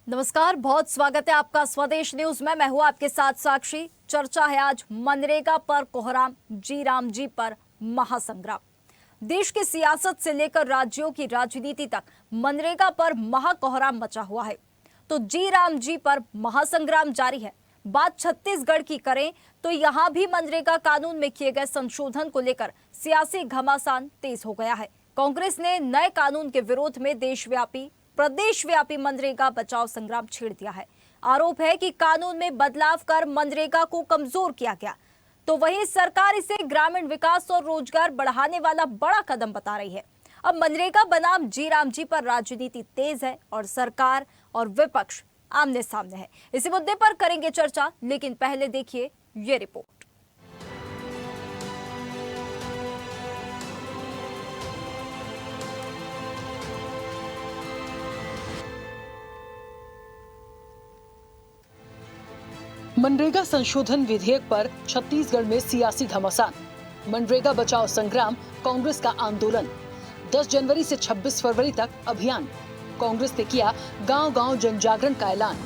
नमस्कार, बहुत स्वागत है आपका स्वदेश न्यूज में। मैं हूं आपके साथ साक्षी। चर्चा है आज मनरेगा पर कोहराम, जी राम जी पर महासंग्राम। देश की सियासत से लेकर राज्यों की राजनीति तक मनरेगा पर महाकोहराम मचा हुआ है। तो जी राम जी पर महासंग्राम जारी है। बात छत्तीसगढ़ की करें तो यहां भी मनरेगा कानून में किए गए संशोधन को लेकर सियासी घमासान तेज हो गया है। कांग्रेस ने नए कानून के विरोध में प्रदेशव्यापी मनरेगा बचाओ संग्राम छेड़ दिया है। आरोप है कि कानून में बदलाव कर मनरेगा को कमजोर किया गया। तो वहीं सरकार इसे ग्रामीण विकास और रोजगार बढ़ाने वाला बड़ा कदम बता रही है। अब मनरेगा बनाम जी राम जी पर राजनीति तेज है और सरकार और विपक्ष आमने सामने है। इसी मुद्दे पर करेंगे चर्चा, लेकिन पहले देखिए ये रिपोर्ट। मनरेगा संशोधन विधेयक पर छत्तीसगढ़ में सियासी घमासान। मनरेगा बचाओ संग्राम, कांग्रेस का आंदोलन। 10 जनवरी से 26 फरवरी तक अभियान। कांग्रेस ने किया गांव-गांव जनजागरण का ऐलान।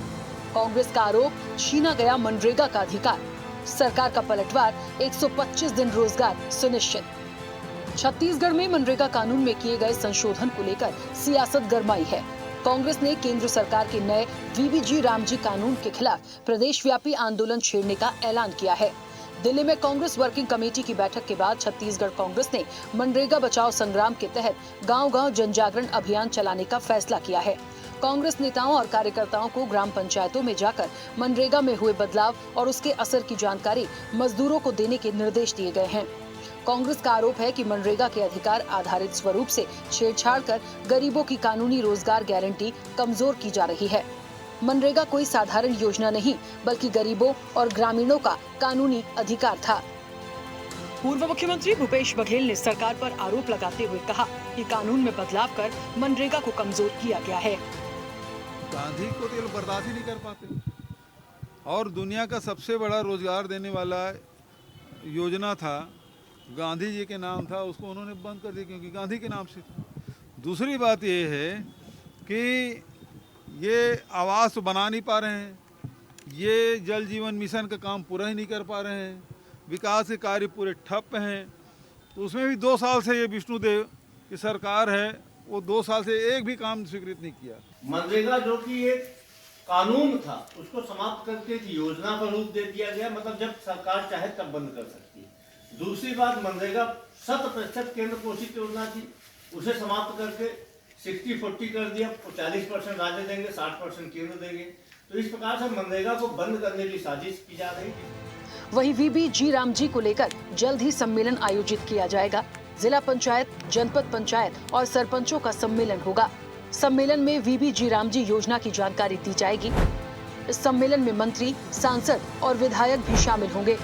कांग्रेस का आरोप, छीना गया मनरेगा का अधिकार। सरकार का पलटवार, 125 दिन रोजगार सुनिश्चित। छत्तीसगढ़ में मनरेगा कानून में किए गए संशोधन को लेकर सियासत गरमाई है। कांग्रेस ने केंद्र सरकार के नए वीबीजी रामजी कानून के खिलाफ प्रदेशव्यापी आंदोलन छेड़ने का ऐलान किया है। दिल्ली में कांग्रेस वर्किंग कमेटी की बैठक के बाद छत्तीसगढ़ कांग्रेस ने मनरेगा बचाओ संग्राम के तहत गांव-गांव जनजागरण अभियान चलाने का फैसला किया है। कांग्रेस नेताओं और कार्यकर्ताओं को ग्राम पंचायतों में जाकर मनरेगा में हुए बदलाव और उसके असर की जानकारी मजदूरों को देने के निर्देश दिए गए हैं। कांग्रेस का आरोप है कि मनरेगा के अधिकार आधारित स्वरूप से छेड़छाड़ कर गरीबों की कानूनी रोजगार गारंटी कमजोर की जा रही है। मनरेगा कोई साधारण योजना नहीं, बल्कि गरीबों और ग्रामीणों का कानूनी अधिकार था। पूर्व मुख्यमंत्री भूपेश बघेल ने सरकार पर आरोप लगाते हुए कहा कि कानून में बदलाव कर मनरेगा को कमजोर किया गया है। गांधी को तो बर्दाश्त ही नहीं कर पाते, और दुनिया का सबसे बड़ा रोजगार देने वाला योजना था, गांधी जी के नाम था, उसको उन्होंने बंद कर दिया क्योंकि गांधी के नाम से था। दूसरी बात ये है कि ये आवास तो बना नहीं पा रहे हैं, ये जल जीवन मिशन का काम पूरा ही नहीं कर पा रहे हैं, विकास के कार्य पूरे ठप हैं। तो उसमें भी 2 साल से ये विष्णुदेव की सरकार है, वो 2 साल से एक भी काम स्वीकृत नहीं किया। मनरेगा जो कि एक कानून था, उसको समाप्त करके एक योजना का रूप दे दिया गया। मतलब जब सरकार चाहे तब बंद कर सकती है। दूसरी बात, मनरेगा 100% केंद्र पोषित योजना थी, उसे समाप्त करके 60-40 कर दिया। 40% राज्य देंगे, 60% केंद्र देंगे। तो इस प्रकार से मनरेगा को बंद करने की साजिश की जा रही है। वहीं वीबीजी रामजी को लेकर जल्द ही सम्मेलन आयोजित किया जाएगा। जिला पंचायत, जनपद पंचायत और सरपंचों का सम्मेलन होगा। सम्मेलन में वीबीजी रामजी योजना की जानकारी दी जाएगी। इस सम्मेलन में मंत्री, सांसद और विधायक भी शामिल होंगे।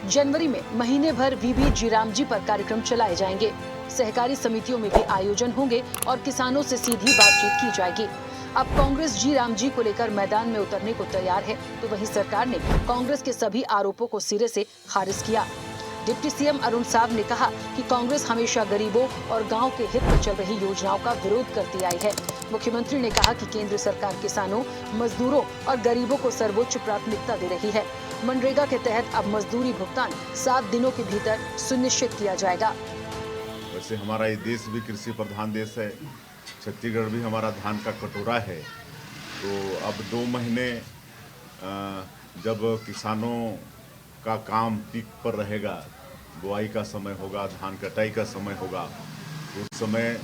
जनवरी में महीने भर वीबीजी रामजी पर कार्यक्रम चलाए जाएंगे। सहकारी समितियों में भी आयोजन होंगे और किसानों से सीधी बातचीत की जाएगी। अब कांग्रेस जी रामजी को लेकर मैदान में उतरने को तैयार है, तो वहीं सरकार ने कांग्रेस के सभी आरोपों को सिरे से खारिज किया। डिप्टी सीएम अरुण साव ने कहा कि कांग्रेस हमेशा गरीबों और गांव के हित में चल रही योजनाओं का विरोध करती आई है। मुख्यमंत्री ने कहा कि केंद्र सरकार किसानों, मजदूरों और गरीबों को सर्वोच्च प्राथमिकता दे रही है। मनरेगा के तहत अब मजदूरी भुगतान 7 दिनों के भीतर सुनिश्चित किया जाएगा। वैसे हमारा ये देश भी कृषि प्रधान देश है, छत्तीसगढ़ भी हमारा धान का कटोरा है। तो अब 2 महीने जब किसानों का काम पीक पर रहेगा, बुआई का समय होगा, धान कटाई का समय होगा, उस समय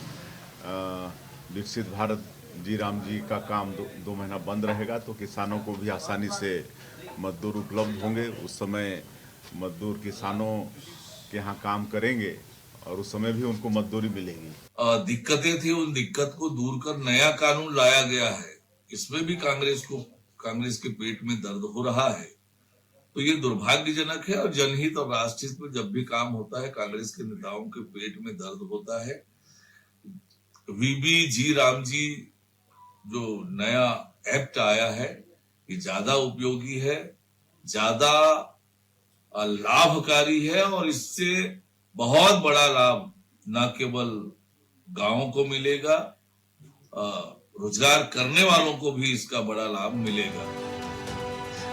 विकसित भारत जी राम जी का काम 2 महीना बंद रहेगा, तो किसानों को भी आसानी से मजदूर उपलब्ध होंगे। उस समय मजदूर किसानों के यहाँ काम करेंगे और उस समय भी उनको मजदूरी मिलेगी। दिक्कतें थी, उन दिक्कत को दूर कर नया कानून लाया गया है। इसमें भी कांग्रेस के पेट में दर्द हो रहा है। तो ये दुर्भाग्यजनक है और जनहित और राष्ट्रहित में जब भी काम होता है, कांग्रेस के नेताओं के पेट में दर्द होता है। वीबीजी रामजी जो नया एक्ट आया है, ये ज्यादा उपयोगी है, ज्यादा लाभकारी है और इससे बहुत बड़ा लाभ न केवल गांवों को मिलेगा, रोजगार करने वालों को भी इसका बड़ा लाभ मिलेगा।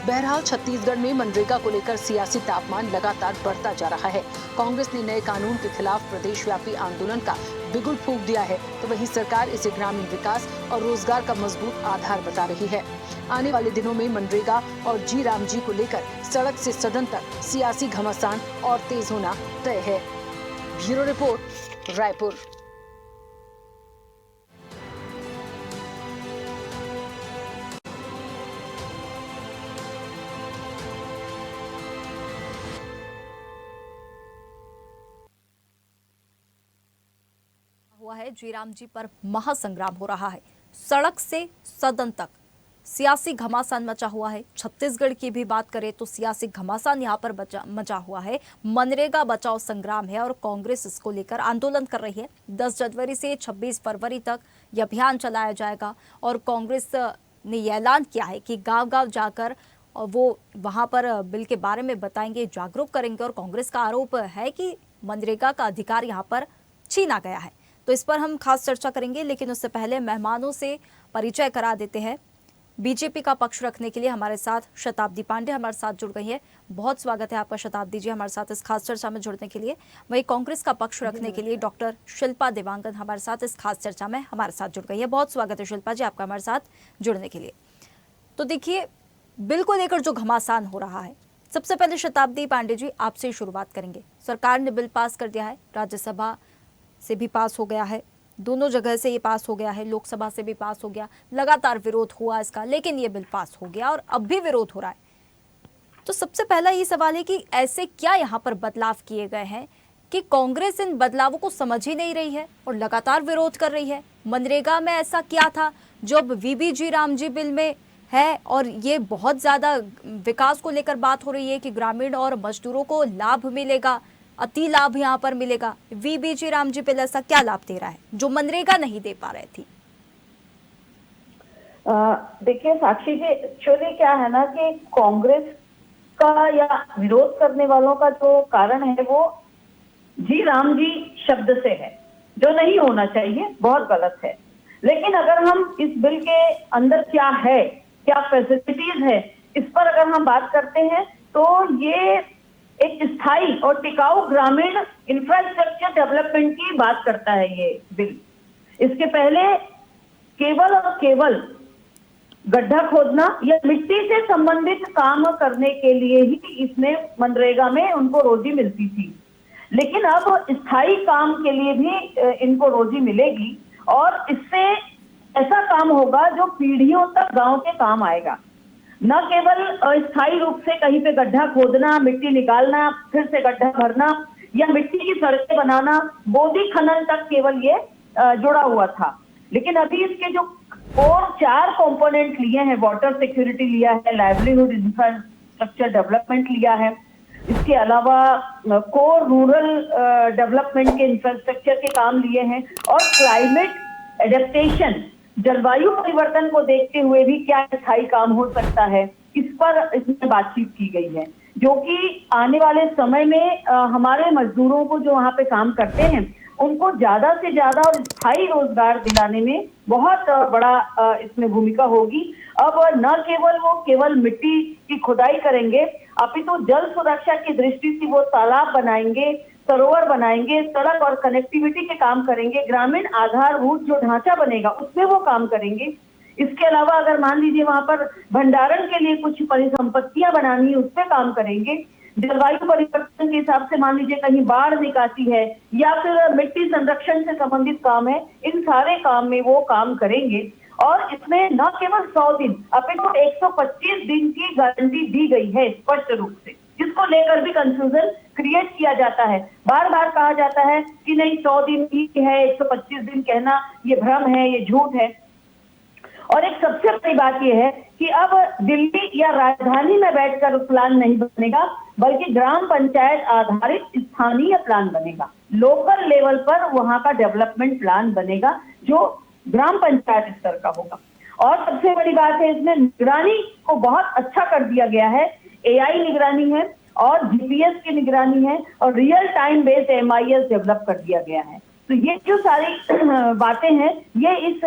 बहरहाल छत्तीसगढ़ में मनरेगा को लेकर सियासी तापमान लगातार बढ़ता जा रहा है। कांग्रेस ने नए कानून के खिलाफ प्रदेशव्यापी आंदोलन का बिगुल फूंक दिया है, तो वहीं सरकार इसे ग्रामीण विकास और रोजगार का मजबूत आधार बता रही है। आने वाले दिनों में मनरेगा और जी राम जी को लेकर सड़क से सदन तक सियासी घमासान और तेज होना तय है। Bureau report, Raipur. हुआ है जीराम जी पर महासंग्राम हो रहा है। सड़क से सदन तक सियासी घमासान मचा हुआ है। छत्तीसगढ़ की भी बात करें तो सियासी घमासान यहाँ पर मचा हुआ है। मनरेगा बचाओ संग्राम है और कांग्रेस इसको लेकर आंदोलन कर रही है। 10 जनवरी से 26 फरवरी तक यह अभियान चलाया जाएगा और कांग्रेस ने यह ऐलान किया है कि गांव-गांव जाकर वो वहां पर बिल के बारे में बताएंगे, जागरूक करेंगे। और कांग्रेस का आरोप है कि मनरेगा का अधिकार यहाँ पर छीना गया है, तो इस पर हम खास चर्चा करेंगे। लेकिन उससे पहले मेहमानों से परिचय करा देते हैं। बीजेपी का पक्ष रखने के लिए हमारे साथ शताब्दी पांडे हमारे साथ जुड़ गई है। बहुत स्वागत है आपका शताब्दी जी हमारे साथ इस खास चर्चा में जुड़ने के लिए। वहीं कांग्रेस का पक्ष रखने के लिए डॉक्टर शिल्पा देवांगन हमारे साथ इस खास चर्चा में हमारे साथ जुड़ गई है। बहुत स्वागत है शिल्पा जी आपका हमारे साथ जुड़ने के लिए। तो देखिए, बिल को लेकर जो घमासान हो रहा है, सबसे पहले शताब्दी पांडे जी आपसे ही शुरुआत करेंगे। सरकार ने बिल पास कर दिया है, राज्यसभा से भी पास हो गया है, दोनों जगह से ये पास हो गया है, लोकसभा से भी पास हो गया। लगातार विरोध हुआ इसका, लेकिन ये बिल पास हो गया और अब भी विरोध हो रहा है। तो सबसे पहला ये सवाल है कि ऐसे क्या यहाँ पर बदलाव किए गए हैं कि कांग्रेस इन बदलावों को समझ ही नहीं रही है और लगातार विरोध कर रही है। मनरेगा में ऐसा क्या था जो अब वीबीजी राम जी बिल में है और ये बहुत ज्यादा विकास को लेकर बात हो रही है कि ग्रामीण और मजदूरों को लाभ मिलेगा, अति लाभ यहाँ पर मिलेगा। वीबीजी राम जी बिल ऐसा क्या लाभ दे रहा है जो मनरेगा नहीं दे पा रहे थी? देखिए साक्षी जी, एक्चुअली क्या है ना कि कांग्रेस का या विरोध करने वालों का जो कारण है वो जी राम जी शब्द से है, जो नहीं होना चाहिए, बहुत गलत है। लेकिन अगर हम इस बिल के अंदर क्या है, क्या फैसिलिटीज है, इस पर अगर हम बात करते हैं तो ये एक स्थायी और टिकाऊ ग्रामीण इंफ्रास्ट्रक्चर डेवलपमेंट की बात करता है ये बिल। इसके पहले केवल और केवल गड्ढा खोदना या मिट्टी से संबंधित काम करने के लिए ही इसमें मनरेगा में उनको रोजी मिलती थी। लेकिन अब स्थायी काम के लिए भी इनको रोजी मिलेगी और इससे ऐसा काम होगा जो पीढ़ियों तक गांव के काम आएगा। न केवल स्थायी रूप से कहीं पे गड्ढा खोदना, मिट्टी निकालना, फिर से गड्ढा भरना या मिट्टी की सड़कें बनाना, बोदी खनन तक केवल ये जुड़ा हुआ था। लेकिन अभी इसके जो और 4 कंपोनेंट लिए हैं, वाटर सिक्योरिटी लिया है, लाइवलीहुड इंफ्रास्ट्रक्चर डेवलपमेंट लिया है, इसके अलावा कोर रूरल डेवलपमेंट के इंफ्रास्ट्रक्चर के काम लिए हैं और क्लाइमेट एडेप्टेशन, जलवायु परिवर्तन को देखते हुए भी क्या स्थायी काम हो सकता है, इस पर इसमें बातचीत की गई है, जो कि आने वाले समय में हमारे मजदूरों को जो वहाँ पे काम करते हैं उनको ज्यादा से ज्यादा और स्थायी रोजगार दिलाने में बहुत बड़ा इसमें भूमिका होगी। अब न केवल वो केवल मिट्टी की खुदाई करेंगे, अपितु जल सुरक्षा की दृष्टि से वो तालाब बनाएंगे, सरोवर बनाएंगे, सड़क और कनेक्टिविटी के काम करेंगे, ग्रामीण आधारभूत जो ढांचा बनेगा उसमें वो काम करेंगे। इसके अलावा अगर मान लीजिए वहां पर भंडारण के लिए कुछ परिसंपत्तियां बनानी है, उस पर काम करेंगे। जलवायु परिवर्तन के हिसाब से मान लीजिए कहीं बाढ़ निकासी है या फिर मिट्टी संरक्षण से संबंधित काम है, इन सारे काम में वो काम करेंगे। और इसमें न केवल 100 दिन अपितु 125 दिन की गारंटी दी गई है स्पष्ट रूप से, जिसको लेकर भी कंफ्यूजन क्रिएट किया जाता है। बार बार कहा जाता है कि नहीं 100 दिन ही है, 125 दिन कहना ये भ्रम है, ये झूठ है। और एक सबसे बड़ी बात यह है कि अब दिल्ली या राजधानी में बैठकर प्लान नहीं बनेगा, बल्कि ग्राम पंचायत आधारित स्थानीय प्लान बनेगा। लोकल लेवल पर वहां का डेवलपमेंट प्लान बनेगा जो ग्राम पंचायत स्तर का होगा। और सबसे बड़ी बात है, इसमें निगरानी को बहुत अच्छा कर दिया गया है। AI निगरानी है और GPS की निगरानी है और real time based MIS develop कर दिया गया है। तो ये जो सारी बातें हैं ये इस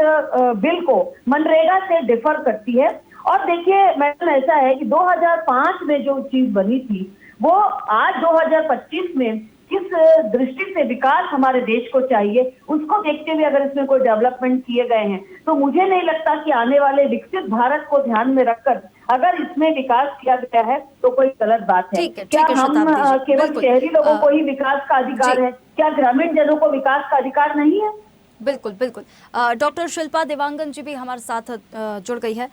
बिल को मनरेगा से डिफर करती है। और देखिए मैडम, ऐसा है कि 2005 में जो चीज बनी थी वो आज 2025 में किस दृष्टि से विकास हमारे देश को चाहिए उसको देखते हुए अगर इसमें कोई डेवलपमेंट किए गए हैं तो मुझे नहीं लगता कि आने वाले विकसित भारत को ध्यान में रखकर अगर इसमें विकास किया गया है तो कोई गलत बात है। क्या हम केवल शहरी लोगों को ही विकास का अधिकार है? क्या ग्रामीण जनों को विकास का अधिकार नहीं है? बिल्कुल बिल्कुल। डॉक्टर शिल्पा देवांगन जी भी हमारे साथ जुड़ गई है।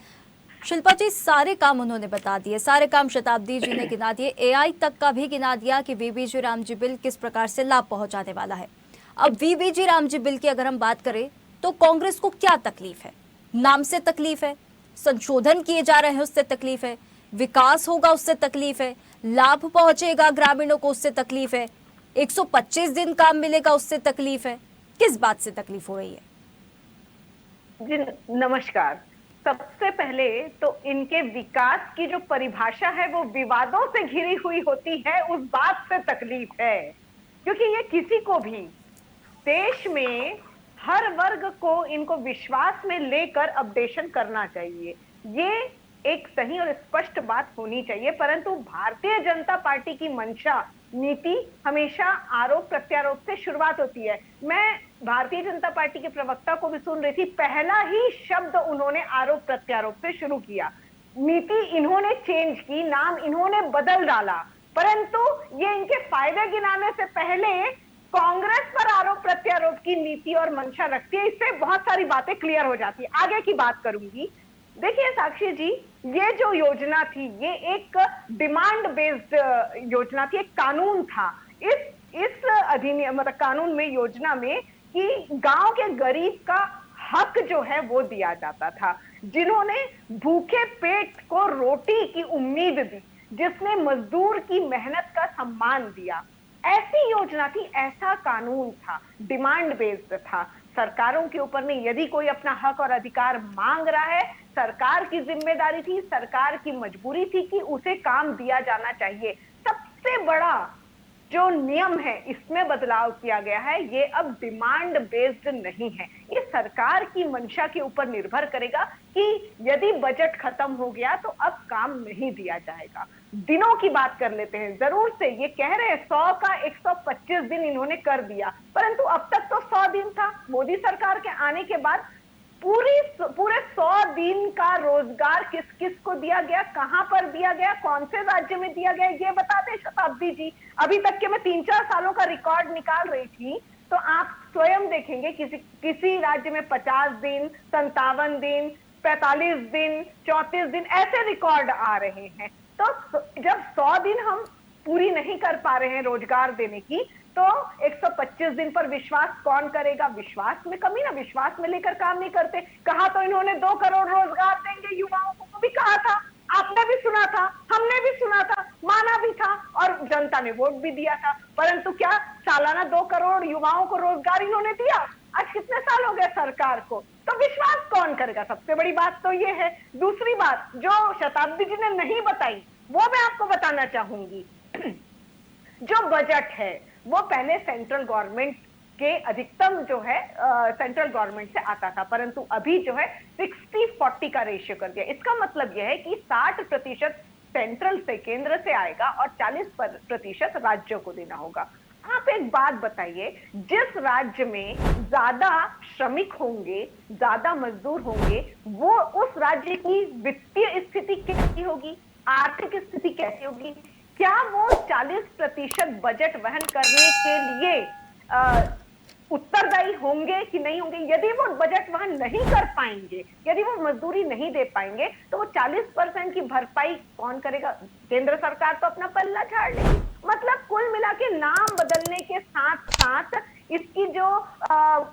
शिल्पा जी, सारे काम उन्होंने बता दिए, सारे काम शताब्दी जी ने गिना दिए, एआई तक का भी गिना दिया कि वीबीजी रामजी बिल किस प्रकार से लाभ पहुंचाने वाला है। अब वीबीजी रामजी बिल की अगर हम बात करें तो कांग्रेस को क्या तकलीफ है? नाम से तकलीफ है, संशोधन किए जा रहे हैं उससे तकलीफ है, विकास होगा उससे तकलीफ है, लाभ पहुंचेगा ग्रामीणों को उससे तकलीफ है, 125 दिन काम मिलेगा उससे तकलीफ है। किस बात से तकलीफ हो रही है? जी नमस्कार। सबसे पहले तो इनके विकास की जो परिभाषा है वो विवादों से घिरी हुई होती है, उस बात से तकलीफ है। क्योंकि ये किसी को भी देश में हर वर्ग को इनको विश्वास में लेकर अपडेशन करना चाहिए, ये एक सही और स्पष्ट बात होनी चाहिए। परंतु भारतीय जनता पार्टी की मंशा नीति हमेशा आरोप प्रत्यारोप से शुरुआत होती है। मैं भारतीय जनता पार्टी के प्रवक्ता को भी सुन रही थी, पहला ही शब्द उन्होंने आरोप प्रत्यारोप से शुरू किया। नीति इन्होंने चेंज की, नाम इन्होंने बदल डाला, परंतु ये इनके फायदे गिनाने से पहले कांग्रेस पर आरोप प्रत्यारोप की नीति और मंशा रखती है। इससे बहुत सारी बातें क्लियर हो जाती है। आगे की बात करूंगी। देखिए साक्षी जी, ये जो योजना थी ये एक डिमांड बेस्ड योजना थी, एक कानून था। इस अधिनियम मतलब कानून में, योजना में कि गांव के गरीब का हक जो है वो दिया जाता था, जिन्होंने भूखे पेट को रोटी की उम्मीद दी, जिसने मजदूर की मेहनत का सम्मान दिया, ऐसी योजना थी, ऐसा कानून था, डिमांड बेस्ड था। सरकारों के ऊपर नहीं, यदि कोई अपना हक और अधिकार मांग रहा है, सरकार की जिम्मेदारी थी, सरकार की मजबूरी थी कि उसे काम दिया जाना चाहिए। सबसे बड़ा जो नियम है इसमें बदलाव किया गया है, ये अब डिमांड बेस्ड नहीं है। ये सरकार की मंशा के ऊपर निर्भर करेगा कि यदि बजट खत्म हो गया तो अब काम नहीं दिया जाएगा। दिनों की बात कर लेते हैं। जरूर से ये कह रहे हैं 100 का 125 दिन इन्होंने कर दिया, परंतु अब तक तो 100 दिन था। मोदी सरकार के आने के बाद पूरे 100 दिन का रोजगार किस किस को दिया गया, कहां पर दिया गया, कौन से राज्य में दिया गया, ये बता दें शताब्दी जी। अभी तक के मैं 3-4 सालों का रिकॉर्ड निकाल रही थी, तो आप स्वयं देखेंगे किसी राज्य में 50 दिन, 57 दिन, 45 दिन, 34 दिन, ऐसे रिकॉर्ड आ रहे हैं। तो जब 100 दिन हम पूरी नहीं कर पा रहे हैं रोजगार देने की, तो 125 दिन पर विश्वास कौन करेगा? विश्वास में कमी ना, विश्वास में लेकर काम नहीं करते। कहा तो इन्होंने 2 करोड़ रोजगार देंगे युवाओं को भी कहा था, आपने भी सुना था, हमने भी सुना था, माना भी था और जनता ने वोट भी दिया था। परंतु क्या सालाना 2 करोड़ युवाओं को रोजगार इन्होंने दिया? आज कितने साल हो गए सरकार को? तो विश्वास कौन करेगा? सबसे बड़ी बात तो ये है। दूसरी बात जो शताब्दी जी ने नहीं बताई वो मैं आपको बताना चाहूंगी। जो बजट है वो पहले सेंट्रल गवर्नमेंट के अधिकतम जो है सेंट्रल गवर्नमेंट से आता था, परंतु अभी जो है 60-40 का रेशियो कर दिया। इसका मतलब यह है कि 60% सेंट्रल से, केंद्र से आएगा और 40% राज्यों को देना होगा। आप एक बात बताइए, जिस राज्य में ज्यादा श्रमिक होंगे, ज्यादा मजदूर होंगे, वो उस राज्य की वित्तीय स्थिति कैसी होगी, आर्थिक स्थिति कैसी होगी? क्या वो 40% बजट वहन करने के लिए उत्तरदायी होंगे कि नहीं होंगे? यदि वो बजट वहन नहीं कर पाएंगे, यदि वो मजदूरी नहीं दे पाएंगे, तो वो 40% की भरपाई कौन करेगा? केंद्र सरकार तो अपना पल्ला झाड़ लेगी। मतलब कुल मिला के नाम बदलने के साथ साथ इसकी जो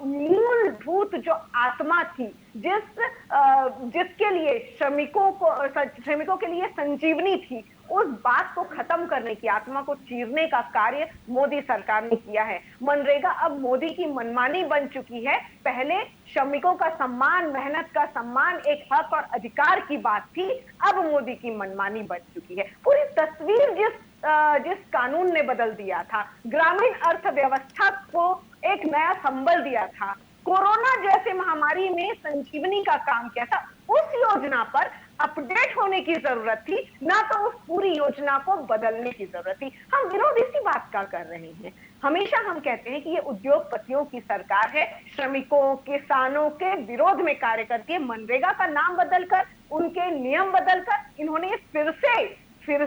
मूलभूत जो आत्मा थी, जिसके लिए श्रमिकों के लिए संजीवनी थी, उस बात को खत्म करने की, आत्मा को चीरने का कार्य मोदी सरकार ने किया है। मनरेगा अब मोदी की मनमानी बन चुकी है। पहले श्रमिकों का सम्मान, मेहनत का सम्मान एक हक और अधिकार की बात थी, अब मोदी की मनमानी बन चुकी है। पूरी तस्वीर जिस जिस कानून ने बदल दिया था, ग्रामीण अर्थव्यवस्था को एक नया संबल दिया था, कोरोना जैसे महामारी में संजीवनी का काम किया था, उस योजना पर अपडेट होने की जरूरत थी, ना तो उस पूरी योजना को बदलने की जरूरत थी। हम विरोध इसी बात का कर रहे हैं। हमेशा हम कहते हैं कि ये उद्योगपतियों की सरकार है, श्रमिकों किसानों के विरोध में कार्य करती है। मनरेगा का नाम बदलकर, उनके नियम बदलकर इन्होंने फिर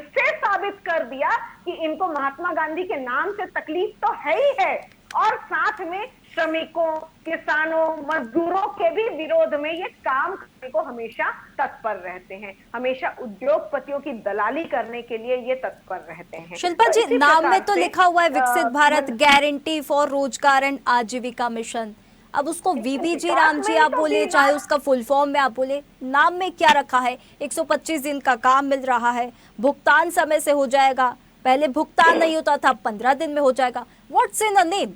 से साबित कर दिया कि इनको महात्मा गांधी के नाम से तकलीफ तो है ही है, और साथ में श्रमिकों किसानों मजदूरों के भी विरोध में ये काम करने को हमेशा तत्पर रहते हैं, हमेशा उद्योगपतियों की दलाली करने के लिए ये तत्पर रहते हैं। शिल्पा तो जी, इसी नाम प्रकार में तो से, लिखा हुआ है विकसित भारत गारंटी फॉर रोजगार एंड आजीविका मिशन। अब उसको वीबीजी राम जी आप बोले, चाहे उसका फुल फॉर्म में आप बोले, नाम में क्या रखा है? 125 दिन का काम मिल रहा है, भुगतान समय से हो जाएगा, पहले भुगतान नहीं होता था, 15 दिन में हो जाएगा। What's in the name?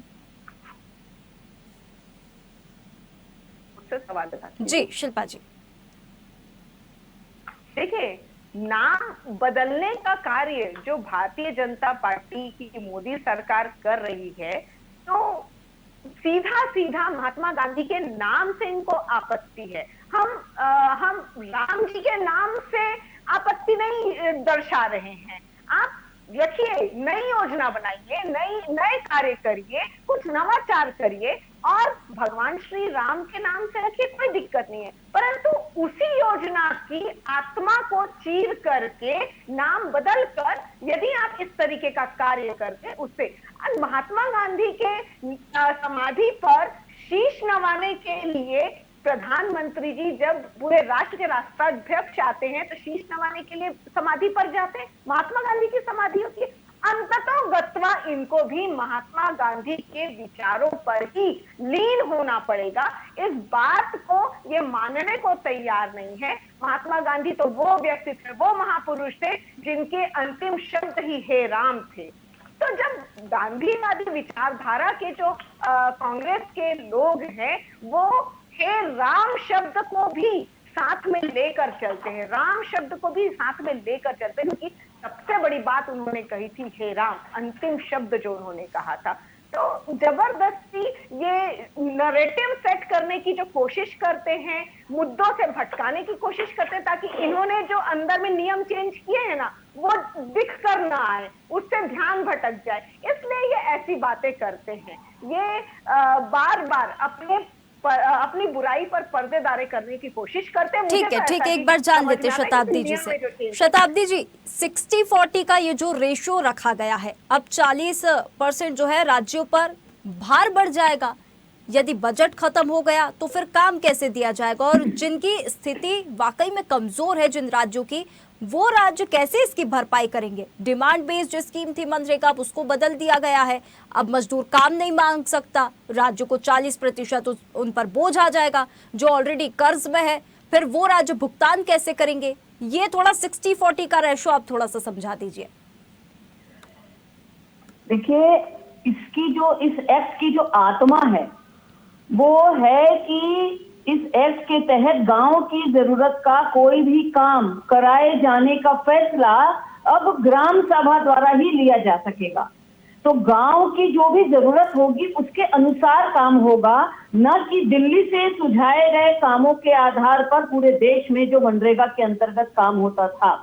सवाल जी शिल्पा जी, देखिए, नाम बदलने का कार्य जो भारतीय जनता पार्टी की मोदी सरकार कर रही है, तो सीधा सीधा महात्मा गांधी के नाम से इनको आपत्ति है। हम राम जी के नाम से आपत्ति नहीं दर्शा रहे हैं। आप रखिए, नई योजना बनाइए, नए कार्य करिए, कुछ नवाचार करिए और भगवान श्री राम के नाम से रखिए, कोई दिक्कत नहीं है। परंतु उसी योजना की आत्मा को चीर करके नाम बदल कर यदि आप इस तरीके का कार्य करते, उससे महात्मा गांधी के समाधि पर शीश नवाने के लिए प्रधानमंत्री जी जब पूरे राष्ट्र के राष्ट्राध्यक्ष आते हैं तो शीश नवाने के लिए समाधि पर जाते हैं, महात्मा गांधी की समाधि होती है। अंततोगत्वा इनको भी महात्मा गांधी के विचारों पर ही लीन होना पड़ेगा। इस बात को ये मानने को तैयार नहीं है। महात्मा गांधी तो वो व्यक्ति थे, वो महापुरुष थे जिनके अंतिम शब्द ही हे राम थे। तो जब गांधीवादी विचारधारा के जो कांग्रेस के लोग हैं, वो हे राम शब्द को भी साथ में लेकर चलते हैं, राम शब्द को भी साथ में लेकर चलते हैं, क्योंकि सबसे बड़ी बात उन्होंने कही थी हे राम, अंतिम शब्द जो उन्होंने कहा था। तो जबरदस्ती ये नैरेटिव सेट करने की जो कोशिश करते हैं, मुद्दों से भटकाने की कोशिश करते हैं, ताकि इन्होंने जो अंदर में नियम चेंज किए हैं ना, वो दिख कर ना आए, उससे ध्यान भटक जाए, इसलिए ये ऐसी बातें करते हैं। ये बार बार अपनी बुराई पर पर्देदारी करने की कोशिश करते हैं। ठीक है, एक बार जान लेते शताब्दी जी से। शताब्दी जी, 60-40 का ये जो रेशियो रखा गया है, अब 40% जो है राज्यों पर भार बढ़ जाएगा। यदि बजट खत्म हो गया तो फिर काम कैसे दिया जाएगा? और जिनकी स्थिति वाकई में कमजोर है, जिन राज्यों की, वो राज्य कैसे इसकी भरपाई करेंगे? डिमांड बेस्ड जो स्कीम थी मनरेगा, उसको बदल दिया गया है। अब मजदूर काम नहीं मांग सकता, राज्यों को 40% उन पर बोझ आ जाएगा जो ऑलरेडी कर्ज में है। फिर वो राज्य भुगतान कैसे करेंगे? ये थोड़ा 60-40 का रेशो आप थोड़ा सा समझा दीजिए। देखिए, इस एक्ट की जो आत्मा है वो है कि इस एक्ट के तहत गांव की जरूरत का कोई भी काम कराए जाने का फैसला अब ग्राम सभा द्वारा ही लिया जा सकेगा। तो गांव की जो भी जरूरत होगी उसके अनुसार काम होगा, न कि दिल्ली से सुझाए गए कामों के आधार पर पूरे देश में जो मनरेगा के अंतर्गत काम होता था।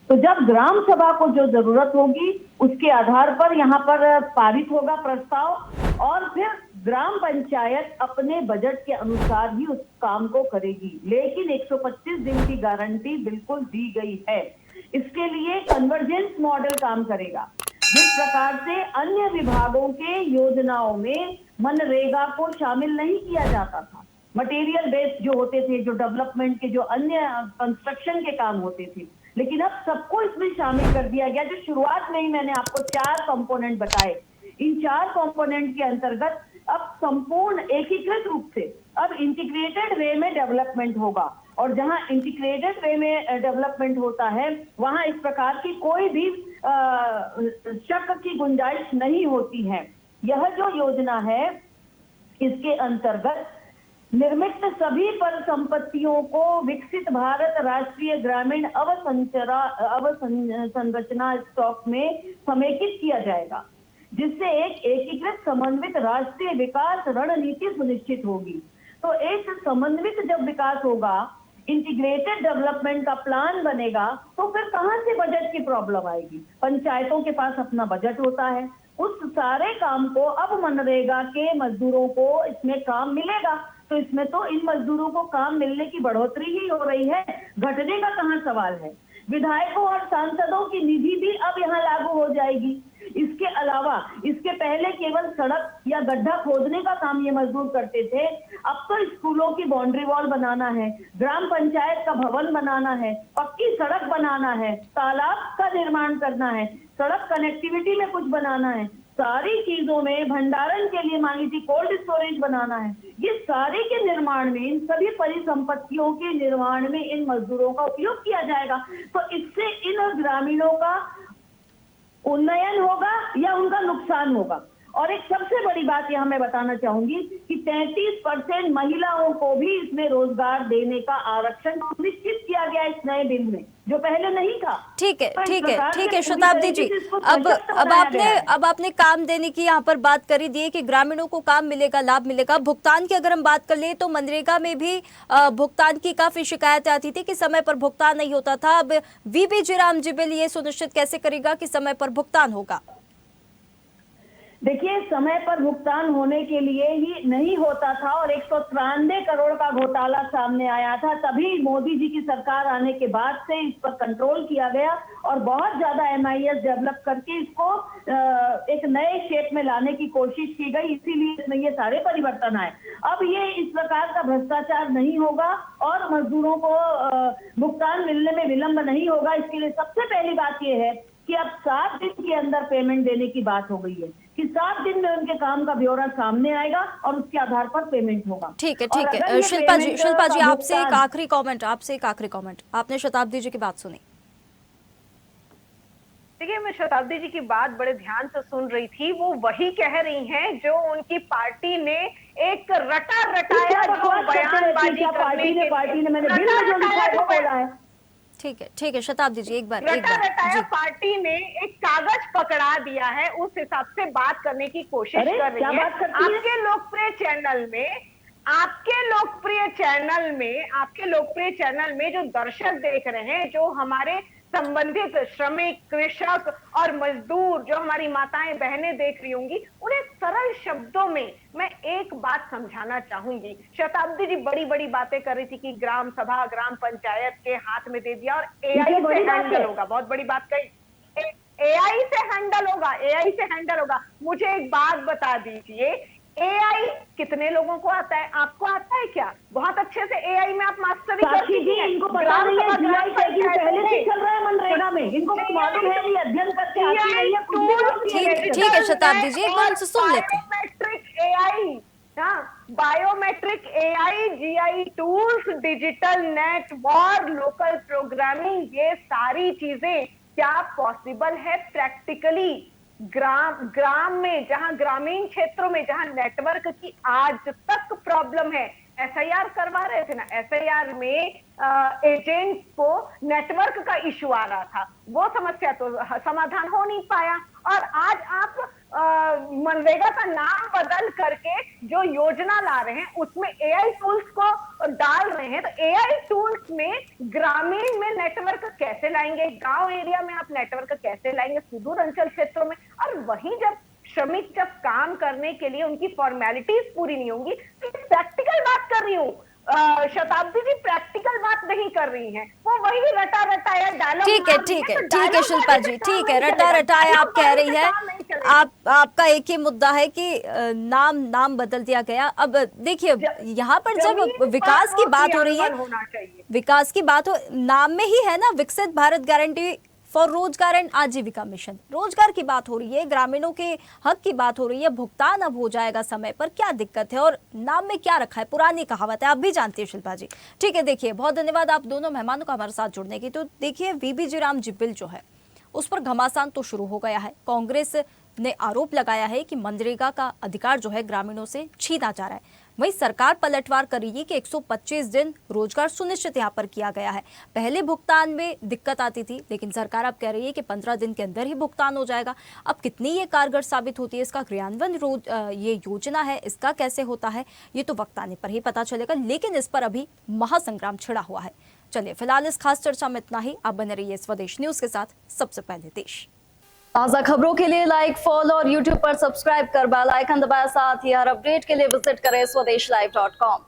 तो जब ग्राम सभा को जो जरूरत होगी उसके आधार पर यहाँ पर पारित होगा प्रस्ताव, और फिर ग्राम पंचायत अपने बजट के अनुसार ही उस काम को करेगी। लेकिन 125 दिन की गारंटी बिल्कुल दी गई है। इसके लिए कन्वर्जेंस मॉडल काम करेगा। जिस प्रकार से अन्य विभागों के योजनाओं में मनरेगा को शामिल नहीं किया जाता था, मटेरियल बेस्ड जो होते थे, जो डेवलपमेंट के जो अन्य कंस्ट्रक्शन के काम होते थे, लेकिन अब सबको इसमें शामिल कर दिया गया। जो शुरुआत में ही मैंने आपको 4 कंपोनेंट बताए, इन 4 कंपोनेंट के अंतर्गत अब संपूर्ण एकीकृत रूप से अब इंटीग्रेटेड वे में डेवलपमेंट होगा। और जहां इंटीग्रेटेड वे में डेवलपमेंट होता है वहां इस प्रकार की कोई भी शक की गुंजाइश नहीं होती है। यह जो योजना है इसके अंतर्गत निर्मित सभी परिसंपत्तियों को विकसित भारत राष्ट्रीय ग्रामीण अवसंरचना स्टॉक में समेकित किया जाएगा, जिससे एक एकीकृत समन्वित राष्ट्रीय विकास रणनीति सुनिश्चित होगी। तो एक समन्वित जब विकास होगा, इंटीग्रेटेड डेवलपमेंट का प्लान बनेगा, तो फिर कहां से बजट की प्रॉब्लम आएगी? पंचायतों के पास अपना बजट होता है, उस सारे काम को अब मनरेगा के मजदूरों को इसमें काम मिलेगा, तो इसमें तो इन मजदूरों को काम मिलने की बढ़ोतरी ही हो रही है, घटने का कहां सवाल है। विधायकों और सांसदों की निधि भी अब यहाँ लागू हो जाएगी। इसके अलावा इसके पहले केवल सड़क या गड्ढा खोदने का काम ये मजदूर करते थे, अब तो स्कूलों की बाउंड्री वॉल बनाना है, ग्राम पंचायत का भवन बनाना है, पक्की सड़क बनाना है, तालाब का निर्माण करना है, सड़क कनेक्टिविटी में कुछ बनाना है, सारी चीजों में भंडारण के लिए मांगी थी कोल्ड स्टोरेज बनाना है। ये सारे के निर्माण में, इन सभी परिसंपत्तियों के निर्माण में इन मजदूरों का उपयोग किया जाएगा। तो इससे इन ग्रामीणों का उन्नयन होगा या उनका नुकसान होगा। और एक सबसे बड़ी बात यहाँ मैं बताना चाहूंगी कि 33% महिलाओं को भी इसमें रोजगार देने का आरक्षण निश्चित किया गया इस नए बिल में, जो पहले नहीं था। ठीक है, तो इस ठीक है, प्रकार ठीक से है पूरी शताब्दी जी, तरीके से इसको अब सशक्त अब बनाया आपने गया है। अब आपने काम देने की यहाँ पर बात करी दी है कि ग्रामीणों को काम मिलेगा, लाभ मिलेगा। भुगतान की अगर हम बात कर ले तो मनरेगा में भी भुगतान की काफी शिकायतें आती थी कि समय पर भुगतान नहीं होता था। अब वीबी जीराम जी बिल ये सुनिश्चित कैसे करेगा कि समय पर भुगतान होगा? देखिए, समय पर भुगतान होने के लिए ही नहीं होता था और 193 करोड़ का घोटाला सामने आया था। तभी मोदी जी की सरकार आने के बाद से इस पर कंट्रोल किया गया और बहुत ज्यादा MIS डेवलप करके इसको एक नए शेप में लाने की कोशिश की गई, इसीलिए इसमें ये सारे परिवर्तन आए। अब ये इस प्रकार का भ्रष्टाचार नहीं होगा और मजदूरों को भुगतान मिलने में विलंब नहीं होगा। इसके लिए सबसे पहली बात ये है कि अब 7 दिन के अंदर पेमेंट देने की बात हो गई है कि 7 दिन में उनके काम का ब्यौरा सामने आएगा और उसके आधार पर पेमेंट होगा। ठीक है, और ठीक अगर है। ये शिल्पा जी, पेमेंट शिल्पा जी का आपसे एक भुगतान- आखिरी कमेंट। आपने शताब्दी जी की बात सुनी। देखिए, मैं शताब्दी जी की बात बड़े ध्यान से सुन रही थी। वो वही कह रही हैं जो उनकी पार्टी ने एक रटा रटाया जो बयानबाजी करने के पार्टी ने मैंने बिल में जो लिखा है वो बोला है। ठीक है शताब्दी जी, एक बार रटा रटाया जी। पार्टी ने एक कागज पकड़ा दिया है, उस हिसाब से बात करने की कोशिश अरे, कर रही क्या है। बात करती है? आपके लोकप्रिय चैनल में जो दर्शक देख रहे हैं, जो हमारे संबंधित श्रमिक, कृषक और मजदूर, जो हमारी माताएं बहनें देख रही होंगी, उन्हें सरल शब्दों में मैं एक बात समझाना चाहूंगी। शताब्दी जी बड़ी बड़ी बातें कर रही थी कि ग्राम सभा, ग्राम पंचायत के हाथ में दे दिया और AI से हैंडल होगा। बहुत बड़ी बात कही, AI से हैंडल होगा। मुझे एक बात बता दीजिए, AI कितने लोगों को आता है? आपको आता है क्या? बहुत अच्छे से AI में आप मास्टरी कर चुकी हैं। इनको पता नहीं है, GI टैगिंग पहले से चल रहा है मनरेगा में, इनको मालूम है, ये अध्ययन करके आती नहीं है, कुछ भी और किया गया है। ठीक है शताब्दी जी, एक बार उनसे सुन लेते हैं। Biometric AI, GI tools, digital network, local programming, ये सारी चीजें क्या पॉसिबल है प्रैक्टिकली? ग्राम में, जहां ग्रामीण क्षेत्रों में जहां नेटवर्क की आज तक प्रॉब्लम है, SIR करवा रहे थे ना, SIR में एजेंट को नेटवर्क का इश्यू आ रहा था, वो समस्या तो समाधान हो नहीं पाया। और आज आप मनरेगा का नाम बदल करके जो योजना ला रहे हैं उसमें AI टूल्स को डाल रहे हैं। तो AI टूल्स में ग्रामीण में नेटवर्क कैसे लाएंगे? गांव एरिया में आप नेटवर्क कैसे लाएंगे? सुदूर अंचल क्षेत्रों में? और वहीं जब श्रमिक जब काम करने के लिए उनकी फॉर्मेलिटीज पूरी नहीं होंगी, तो प्रैक्टिकल बात कर रही हूँ। शताब्दी जी प्रैक्टिकल बात नहीं कर रही हैं, वो वही रटा रटाया डायलॉग। ठीक है शिल्पा जी, ठीक है, रटा रटाया आप कह रही है। आपका एक ही मुद्दा है कि नाम बदल दिया गया। अब देखिए, यहाँ पर जब विकास की बात हो रही है, विकास की बात हो, नाम में ही है ना, विकसित भारत गारंटी फॉर रोजगार एंड आजीविका मिशन, रोजगार की बात हो रही है, ग्रामीणों के हक की बात हो रही है। भुगतान अब हो जाएगा समय पर, क्या दिक्कत है? और नाम में क्या रखा है? पुरानी कहावत है, आप भी जानती है शिल्पा जी। ठीक है, देखिए, बहुत धन्यवाद आप दोनों मेहमानों का हमारे साथ जुड़ने की। तो देखिए, वीबी जीराम जी बिल जो है उस पर घमासान तो शुरू हो गया है। कांग्रेस ने आरोप लगाया है कि मनरेगा का अधिकार जो है ग्रामीणों से छीना जा रहा है। वहीं सरकार पलटवार करेगी कि 125 दिन रोजगार सुनिश्चित यहाँ पर किया गया है। पहले भुगतान में दिक्कत आती थी, लेकिन सरकार अब कह रही है कि 15 दिन के अंदर ही भुगतान हो जाएगा। अब कितनी ये कारगर साबित होती है, इसका क्रियान्वयन ये योजना है इसका कैसे होता है, ये तो वक्त आने पर ही पता चलेगा। लेकिन इस पर अभी महासंग्राम छिड़ा हुआ है। चलिए फिलहाल इस खास चर्चा में इतना ही। आप बने रहिए स्वदेश न्यूज के साथ, सबसे पहले देश। ताज़ा खबरों के लिए लाइक, फॉलो और यूट्यूब पर सब्सक्राइब कर बेल आइकन दबाएं। साथ ही हर अपडेट के लिए विजिट करें स्वदेशलाइव.com।